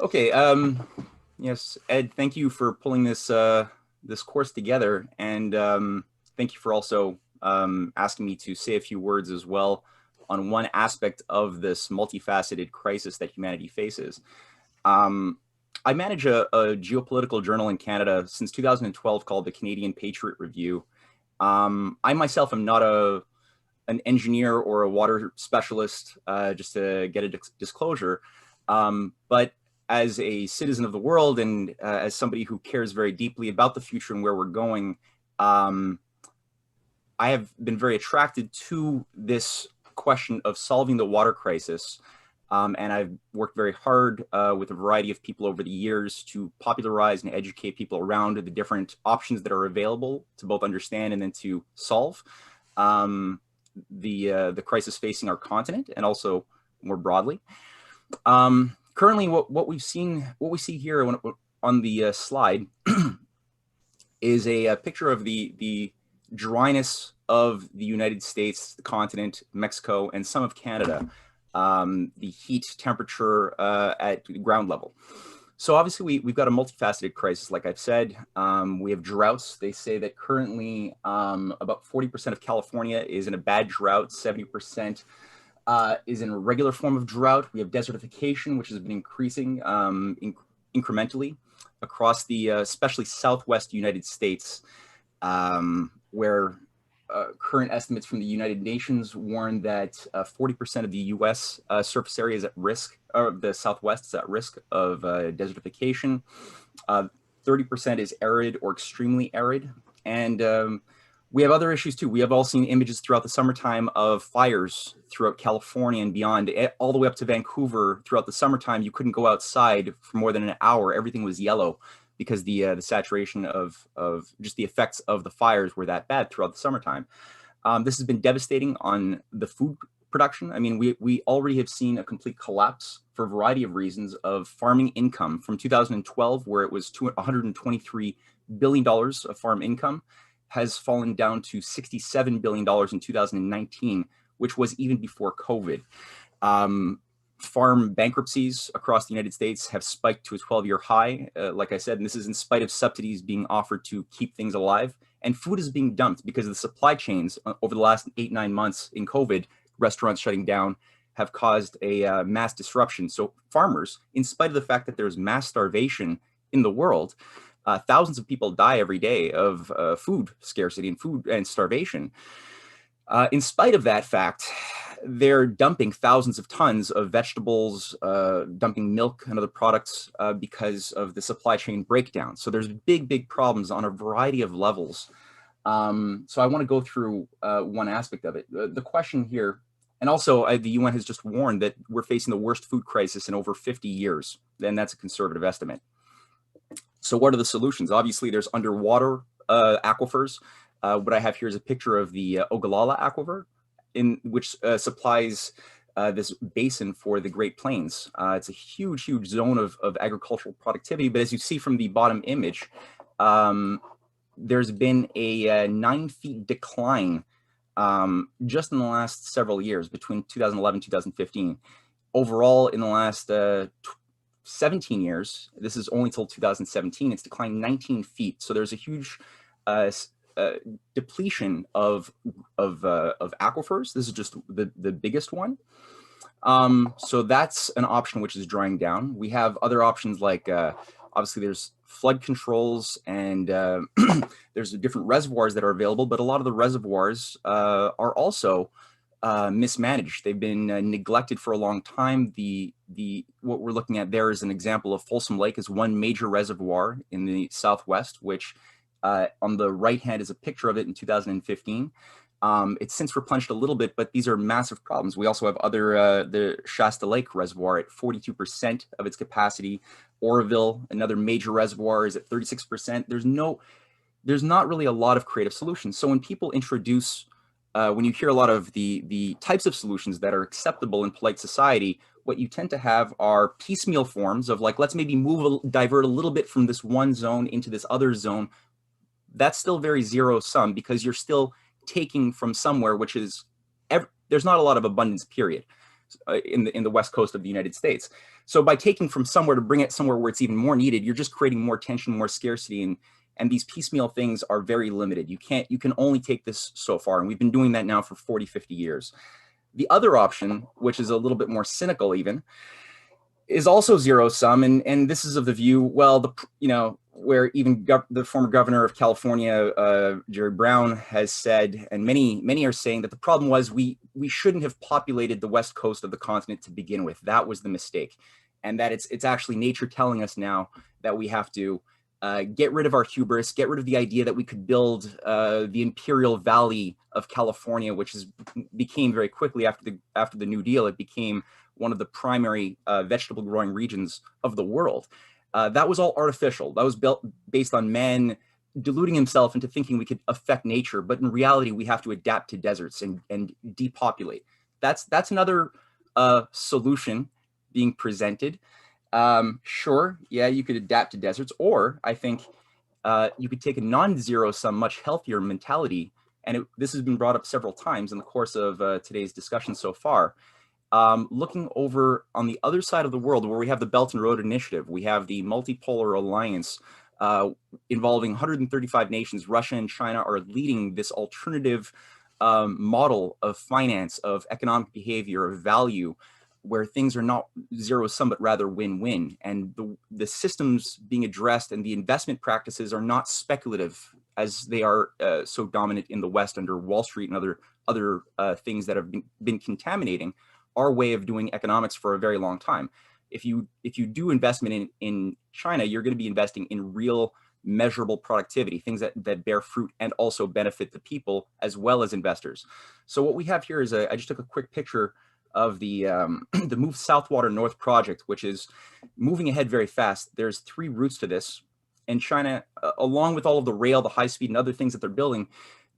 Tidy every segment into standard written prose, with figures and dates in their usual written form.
Okay. Yes, Ed, thank you for pulling this course together, and thank you for also asking me to say a few words as well on one aspect of this multifaceted crisis that humanity faces. Um, I manage a geopolitical journal in Canada since 2012 called the Canadian Patriot Review. I myself am not an engineer or a water specialist, just to get a disclosure. But as a citizen of the world and as somebody who cares very deeply about the future and where we're going, um, I have been very attracted to this question of solving the water crisis. And I've worked very hard with a variety of people over the years to popularize and educate people around the different options that are available to both understand and then to solve the crisis facing our continent and also more broadly. Currently, what we see here on the slide is a picture of the dryness of the United States, the continent, Mexico, and some of Canada. The heat, temperature at ground level. So obviously we've got a multifaceted crisis, like I've said. We have droughts. They say that currently about 40% of California is in a bad drought, 70% is in a regular form of drought. We have desertification, which has been increasing incrementally across the especially Southwest United States, where current estimates from the United Nations warn that 40% of the U.S. Surface area is at risk, or the Southwest is at risk of desertification. 30% is arid or extremely arid. And we have other issues too. We have all seen images throughout the summertime of fires throughout California and beyond, all the way up to Vancouver. Throughout the summertime, you couldn't go outside for more than an hour. Everything was yellow because the saturation of just the effects of the fires were that bad throughout the summertime. This has been devastating on the food production. I mean, we already have seen a complete collapse for a variety of reasons of farming income from 2012, where it was $123 billion of farm income, has fallen down to $67 billion in 2019, which was even before COVID. Farm bankruptcies across the United States have spiked to a 12-year high, like I said, and this is in spite of subsidies being offered to keep things alive. And food is being dumped because of the supply chains over the last 8-9 months in COVID. Restaurants shutting down have caused a mass disruption. So farmers, in spite of the fact that there's mass starvation in the world, thousands of people die every day of food scarcity and food and starvation. In spite of that fact, they're dumping thousands of tons of vegetables, dumping milk and other products because of the supply chain breakdown. So there's big problems on a variety of levels. So I want to go through one aspect of it. The question here, and also the UN has just warned that we're facing the worst food crisis in over 50 years, and that's a conservative estimate. So what are the solutions? Obviously, there's underwater aquifers. What I have here is a picture of the Ogallala Aquifer, in which supplies this basin for the Great Plains. It's a huge zone of agricultural productivity, but as you see from the bottom image, there's been a 9 feet decline just in the last several years, between 2011 and 2015. Overall, in the last 17 years, this is only till 2017, it's declined 19 feet. So there's a huge depletion of aquifers. This is just the biggest one. So that's an option which is drying down. We have other options like obviously there's flood controls and there's different reservoirs that are available, but a lot of the reservoirs are also mismanaged. They've been neglected for a long time. What we're looking at there is an example of Folsom Lake is one major reservoir in the Southwest, which on the right hand is a picture of it in 2015. It's since replenished a little bit, but these are massive problems. We also have the Shasta Lake Reservoir at 42% of its capacity. Oroville, another major reservoir, is at 36%. There's not really a lot of creative solutions. So when people introduce, when you hear a lot of the types of solutions that are acceptable in polite society, what you tend to have are piecemeal forms of like, let's maybe divert a little bit from this one zone into this other zone. That's still very zero sum because you're still taking from somewhere, which is, there's not a lot of abundance, period. in the west coast of the United States. So by taking from somewhere to bring it somewhere where it's even more needed, you're just creating more tension, more scarcity, and these piecemeal things are very limited. You can only take this so far, and we've been doing that now for 40, 50 years. The other option, which is a little bit more cynical even, is also zero sum, and this is of the view, well, where even the former governor of California, Jerry Brown, has said, and many are saying, that the problem was we shouldn't have populated the west coast of the continent to begin with. That was the mistake, and that it's actually nature telling us now that we have to get rid of our hubris, get rid of the idea that we could build the Imperial Valley of California, which became very quickly after the New Deal. It became one of the primary vegetable growing regions of the world. That was all artificial. That was built based on man deluding himself into thinking we could affect nature, but in reality, we have to adapt to deserts and depopulate. That's another solution being presented. Sure, yeah, you could adapt to deserts, or I think you could take a non-zero sum, much healthier mentality, and this has been brought up several times in the course of today's discussion so far. Looking over on the other side of the world, where we have the Belt and Road Initiative, we have the multipolar alliance involving 135 nations. Russia and China are leading this alternative model of finance, of economic behavior, of value, where things are not zero sum, but rather win-win. And the systems being addressed and the investment practices are not speculative, as they are so dominant in the West under Wall Street and other things that have been contaminating our way of doing economics for a very long time. If you do investment in China, you're going to be investing in real measurable productivity, things that bear fruit and also benefit the people as well as investors. So what we have here is I just took a quick picture of the Move South Water North project, which is moving ahead very fast. There's 3 routes to this, and China, along with all of the rail, the high speed, and other things that they're building,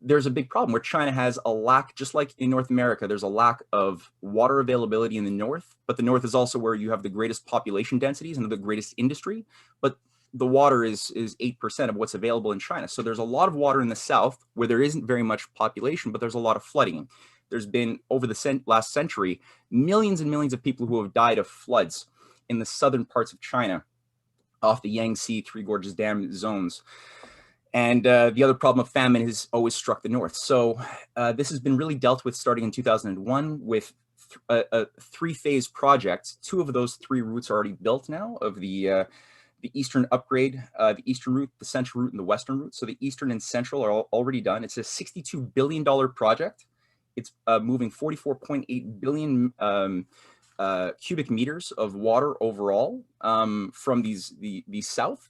there's a big problem where China has a lack, just like in North America, there's a lack of water availability in the north, but the north is also where you have the greatest population densities and the greatest industry, but the water is 8% of what's available in China. So there's a lot of water in the south where there isn't very much population, but there's a lot of flooding. There's been, over the last century, millions and millions of people who have died of floods in the southern parts of China, off the Yangtze, Three Gorges Dam zones. And the other problem of famine has always struck the north. So this has been really dealt with starting in 2001 with a 3-phase project. 2 of those 3 routes are already built now, of the eastern upgrade, the eastern route, the central route, and the western route. So the eastern and central are already done. It's a $62 billion project. It's moving 44.8 billion cubic meters of water overall from the south.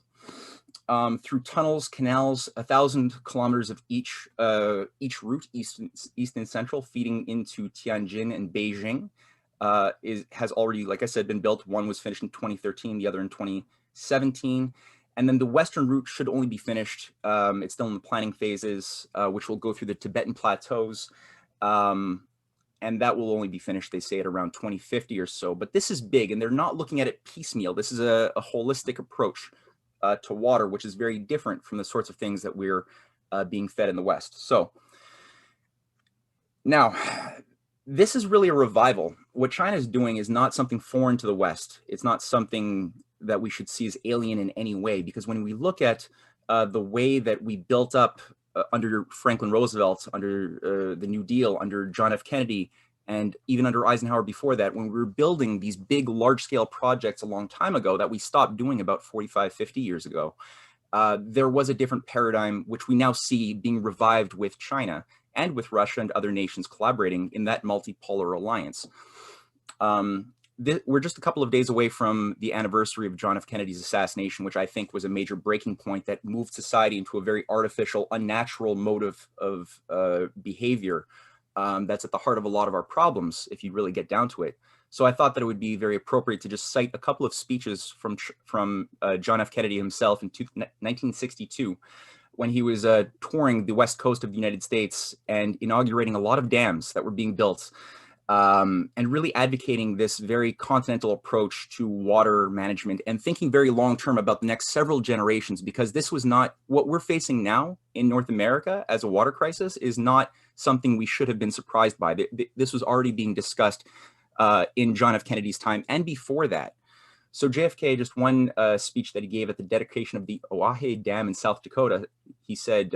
Through tunnels, canals, 1,000 kilometers of each route, east and central, feeding into Tianjin and Beijing, has already, like I said, been built. One was finished in 2013, the other in 2017. And then the western route should only be finished. It's still in the planning phases, which will go through the Tibetan plateaus. And that will only be finished, they say, at around 2050 or so. But this is big, and they're not looking at it piecemeal. This is a holistic approach to water, which is very different from the sorts of things that we're being fed in the West. So now, this is really a revival. What China is doing is not something foreign to the West. It's not something that we should see as alien in any way, because when we look at the way that we built up under Franklin Roosevelt, under the New Deal, under John F. Kennedy, and even under Eisenhower before that, when we were building these big, large-scale projects a long time ago that we stopped doing about 45, 50 years ago, there was a different paradigm, which we now see being revived with China and with Russia and other nations collaborating in that multipolar alliance. We're just a couple of days away from the anniversary of John F. Kennedy's assassination, which I think was a major breaking point that moved society into a very artificial, unnatural mode of behavior that's at the heart of a lot of our problems, if you really get down to it. So I thought that it would be very appropriate to just cite a couple of speeches from John F. Kennedy himself in 1962, when he was touring the west coast of the United States and inaugurating a lot of dams that were being built, and really advocating this very continental approach to water management and thinking very long-term about the next several generations, because this was not what we're facing now in North America as a water crisis is not something we should have been surprised by. This was already being discussed in John F. Kennedy's time and before that. So JFK, just one speech that he gave at the dedication of the Oahe Dam in South Dakota, he said,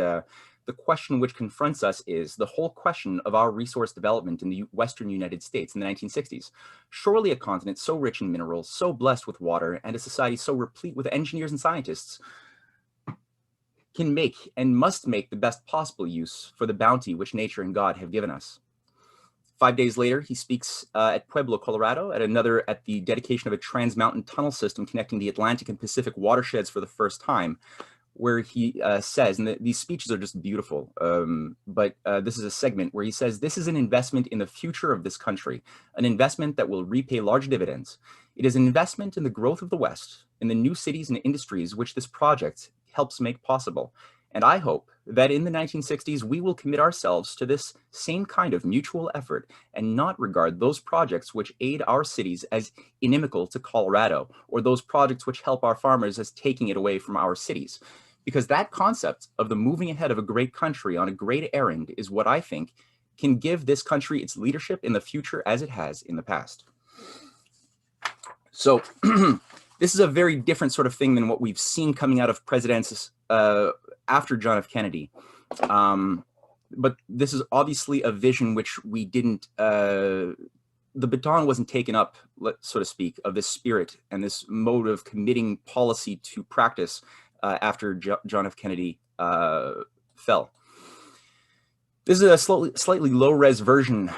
the question which confronts us is the whole question of our resource development in the Western United States in the 1960s. Surely a continent so rich in minerals, so blessed with water, and a society so replete with engineers and scientists can make and must make the best possible use for the bounty which nature and God have given us. 5 days later, he speaks at Pueblo, Colorado, at the dedication of a trans-mountain tunnel system connecting the Atlantic and Pacific watersheds for the first time, where he says, and these speeches are just beautiful, but this is a segment where he says, this is an investment in the future of this country, an investment that will repay large dividends. It is an investment in the growth of the West, in the new cities and industries which this project helps make possible. And I hope that in the 1960s, we will commit ourselves to this same kind of mutual effort and not regard those projects which aid our cities as inimical to Colorado, or those projects which help our farmers as taking it away from our cities. Because that concept of the moving ahead of a great country on a great errand is what I think can give this country its leadership in the future as it has in the past. So this is a very different sort of thing than what we've seen coming out of presidents after John F. Kennedy. But this is obviously a vision which we didn't, the baton wasn't taken up, so to speak, of this spirit and this mode of committing policy to practice after John F. Kennedy fell. This is a slightly low-res version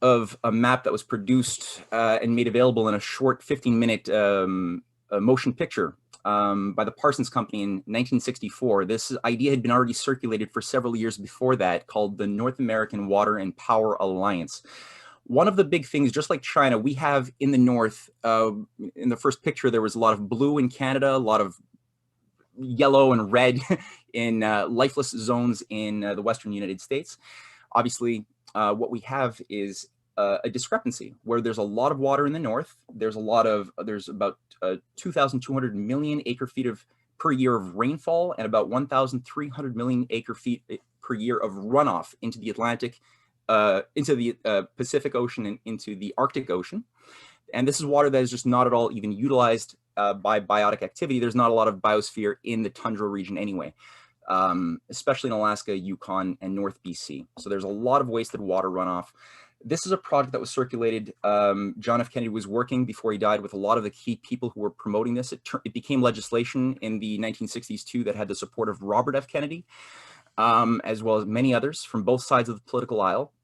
of a map that was produced and made available in a short 15-minute motion picture by the Parsons Company in 1964. This idea had been already circulated for several years before that, called the North American Water and Power Alliance. One of the big things, just like China, we have in the north, in the first picture, there was a lot of blue in Canada, a lot of yellow and red in lifeless zones in the Western United States. Obviously, what we have is a discrepancy where there's a lot of water in the north. There's about 2,200 million acre feet per year of rainfall and about 1,300 million acre feet per year of runoff into the Atlantic, into the Pacific Ocean and into the Arctic Ocean. And this is water that is just not at all even utilized by biotic activity. There's not a lot of biosphere in the tundra region anyway, especially in Alaska, Yukon, and North BC. So there's a lot of wasted water runoff. This is a project that was circulated. John F. Kennedy was working before he died with a lot of the key people who were promoting this. It became legislation in the 1960s too that had the support of Robert F. Kennedy, as well as many others from both sides of the political aisle,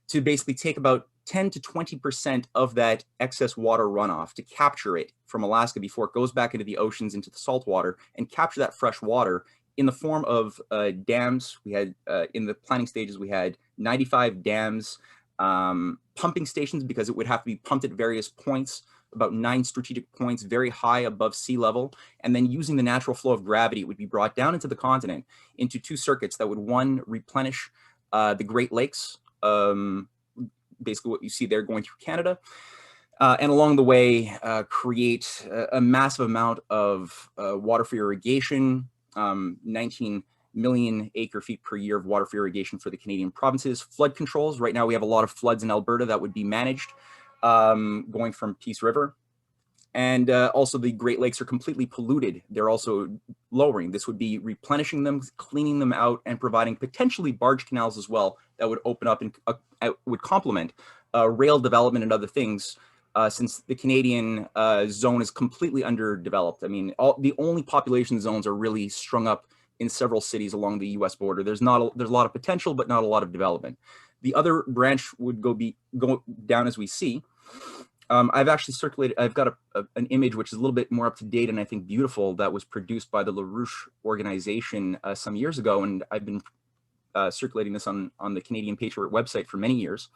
to basically take about 10 to 20% of that excess water runoff to capture it from Alaska before it goes back into the oceans, into the salt water, and capture that fresh water in the form of dams. We had, in the planning stages, we had 95 dams, pumping stations, because it would have to be pumped at various points, about 9 strategic points, very high above sea level. And then using the natural flow of gravity, it would be brought down into the continent into 2 circuits that would, one, replenish the Great Lakes, basically what you see there going through Canada, and along the way create a massive amount of water for irrigation, 19 million acre feet per year of water for irrigation for the Canadian provinces. Flood controls, right now we have a lot of floods in Alberta that would be managed going from Peace River. And also the Great Lakes are completely polluted. They're also lowering. This would be replenishing them, cleaning them out, and providing potentially barge canals as well that would open up and would complement rail development and other things, since the Canadian zone is completely underdeveloped. I mean, the only population zones are really strung up in several cities along the U.S. border. There's a lot of potential, but not a lot of development. The other branch would go down as we see. I've actually circulated, I've got an image which is a little bit more up to date and I think beautiful, that was produced by the LaRouche organization some years ago. And I've been circulating this on the Canadian Patriot website for many years,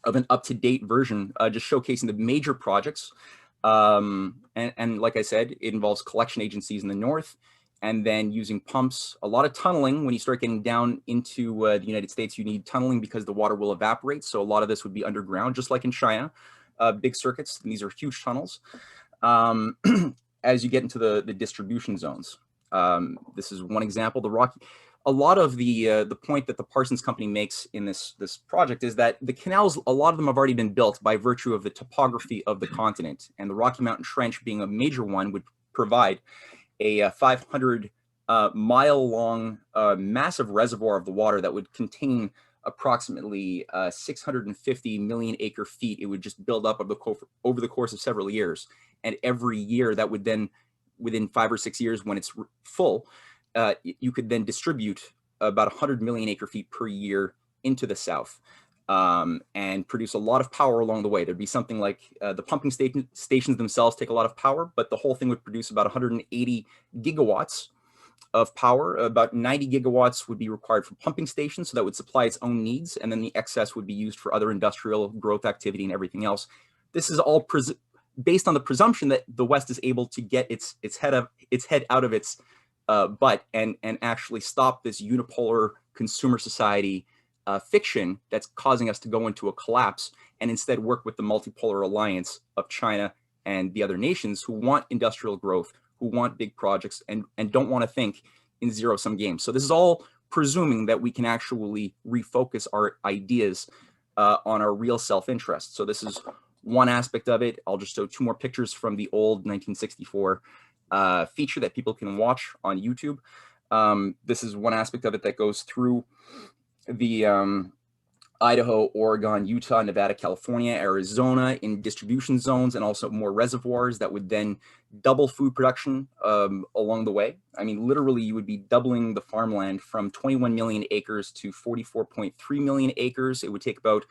of an up-to-date version, just showcasing the major projects. And like I said, it involves collection agencies in the north, and then using pumps, a lot of tunneling. When you start getting down into the United States, you need tunneling because the water will evaporate. So a lot of this would be underground, just like in China. Big circuits, and these are huge tunnels. As you get into the distribution zones, this is one example. a lot of the point that the Parsons Company makes in this project is that the canals, a lot of them have already been built by virtue of the topography of the continent, and the Rocky Mountain Trench being a major one would provide a 500 mile long massive reservoir of the water that would contain approximately 650 million acre feet. It would just build up over the course of several years, and every year that would then, within 5 or 6 years when it's full, you could then distribute about 100 million acre feet per year into the south, and produce a lot of power along the way. There'd be something like the pumping stations themselves take a lot of power, but the whole thing would produce about 180 gigawatts of power. About 90 gigawatts would be required for pumping stations, so that would supply its own needs, and then the excess would be used for other industrial growth activity and everything else. This is all based on the presumption that the West is able to get its head out of its butt and actually stop this unipolar consumer society fiction that's causing us to go into a collapse, and instead work with the multipolar alliance of China and the other nations who want industrial growth, who want big projects, and don't want to think in zero-sum games. So this is all presuming that we can actually refocus our ideas on our real self-interest. So this is one aspect of it. I'll just show 2 more pictures from the old 1964 feature that people can watch on YouTube. This is one aspect of it that goes through the Idaho, Oregon, Utah, Nevada, California, Arizona in distribution zones, and also more reservoirs that would then double food production along the way. I mean, literally, you would be doubling the farmland from 21 million acres to 44.3 million acres. It would take about,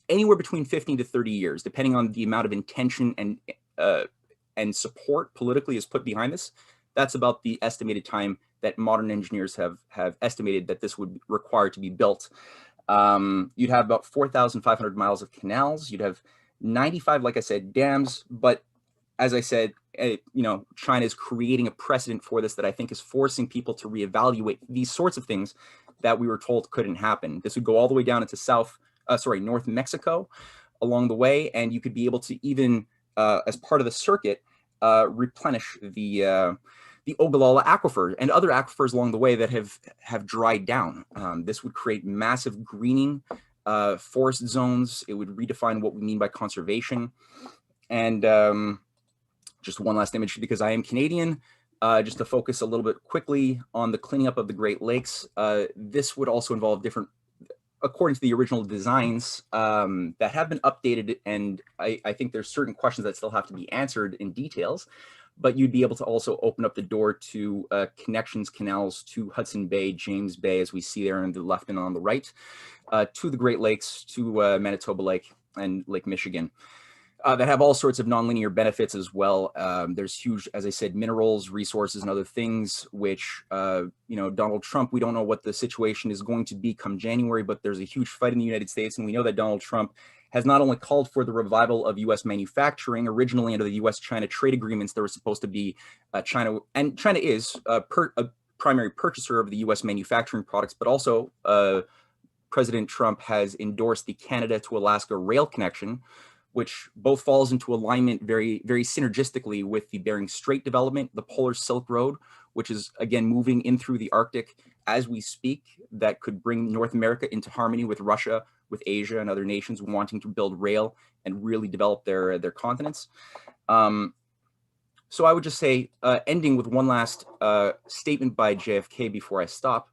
anywhere between 15 to 30 years, depending on the amount of intention and support politically is put behind this. That's about the estimated time that modern engineers have estimated that this would require to be built. You'd have about 4,500 miles of canals. You'd have 95, like I said, dams. But as I said, China is creating a precedent for this that I think is forcing people to reevaluate these sorts of things that we were told couldn't happen. This would go all the way down into North Mexico along the way, and you could be able to even, as part of the circuit, replenish the Ogallala aquifer and other aquifers along the way that have dried down. This would create massive greening forest zones. It would redefine what we mean by conservation. And just one last image, because I am Canadian, just to focus a little bit quickly on the cleaning up of the Great Lakes. This would also involve different, according to the original designs that have been updated, and I think there's certain questions that still have to be answered in details, but you'd be able to also open up the door to canals to Hudson Bay, James Bay, as we see there on the left and on the right, to the Great Lakes, to Manitoba Lake and Lake Michigan. That have all sorts of nonlinear benefits as well. There's huge, as I said, minerals, resources, and other things, which, Donald Trump, we don't know what the situation is going to be come January, but there's a huge fight in the United States. And we know that Donald Trump has not only called for the revival of U.S. manufacturing. Originally, under the U.S.-China trade agreements, there was supposed to be China, and China is a primary purchaser of the U.S. manufacturing products, but also President Trump has endorsed the Canada to Alaska rail connection, which both falls into alignment very, very synergistically with the Bering Strait development, the Polar Silk Road, which is, again, moving in through the Arctic as we speak, that could bring North America into harmony with Russia, with Asia, and other nations wanting to build rail and really develop their continents. So I would just say, ending with one last statement by JFK before I stop.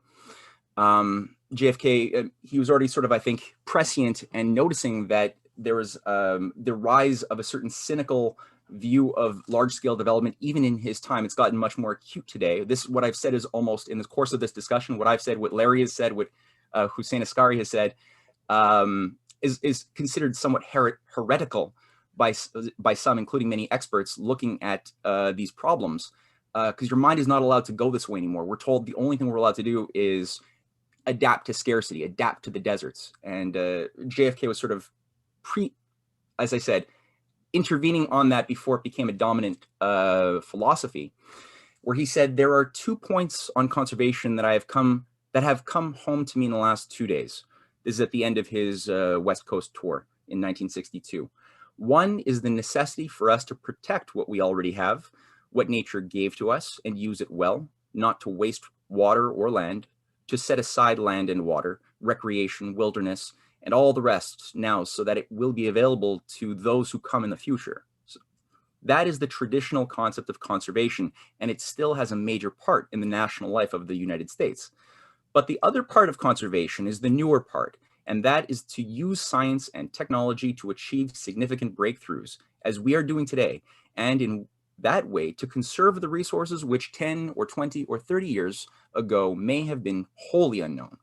JFK, he was already sort of, I think, prescient and noticing that there was the rise of a certain cynical view of large-scale development, even in his time. It's gotten much more acute today. What I've said is almost, in the course of this discussion, what I've said, what Larry has said, what Hussein Askari has said, is considered somewhat heretical by some, including many experts, looking at these problems, because your mind is not allowed to go this way anymore. We're told the only thing we're allowed to do is adapt to scarcity, adapt to the deserts. And JFK was sort of as I said, intervening on that before it became a dominant philosophy, where he said, there are 2 points on conservation that have come home to me in the last 2 days. This is at the end of his West Coast tour in 1962. One is the necessity for us to protect what we already have, what nature gave to us, and use it well, not to waste water or land, to set aside land and water, recreation, wilderness, and all the rest now so that it will be available to those who come in the future. So that is the traditional concept of conservation, and it still has a major part in the national life of the United States. But the other part of conservation is the newer part, and that is to use science and technology to achieve significant breakthroughs, as we are doing today, and in that way to conserve the resources which 10 or 20 or 30 years ago may have been wholly unknown.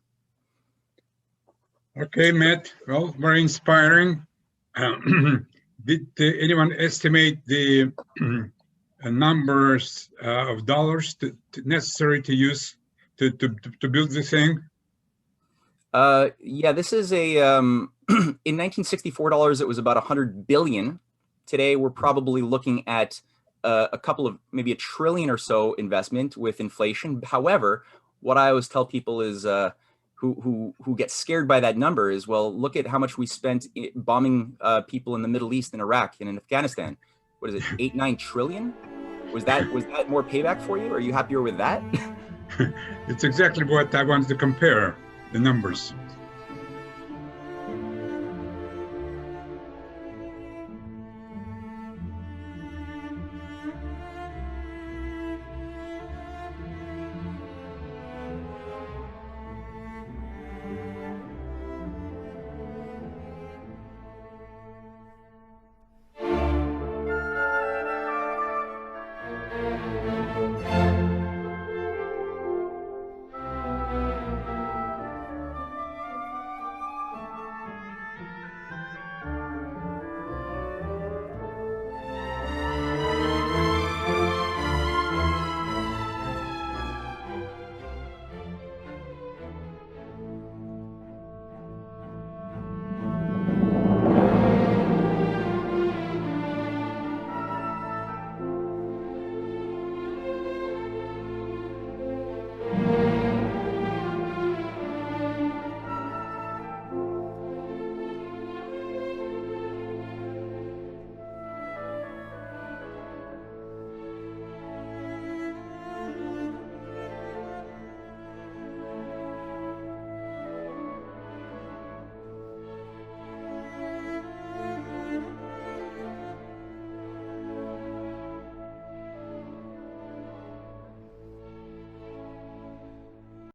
Okay, Matt. Well, very inspiring. Did anyone estimate the numbers of dollars necessary to use to build the thing? Yeah, this is a in 1964 dollars, it was about 100 billion. Today, we're probably looking at a couple of, maybe $1 trillion or so investment with inflation. However, what I always tell people is who get scared by that number is, well, look at how much we spent bombing people in the Middle East and Iraq and in Afghanistan. What is it, 8-9 trillion? Was that more payback for you? Are you happier with that? It's exactly what I wanted to compare, the numbers.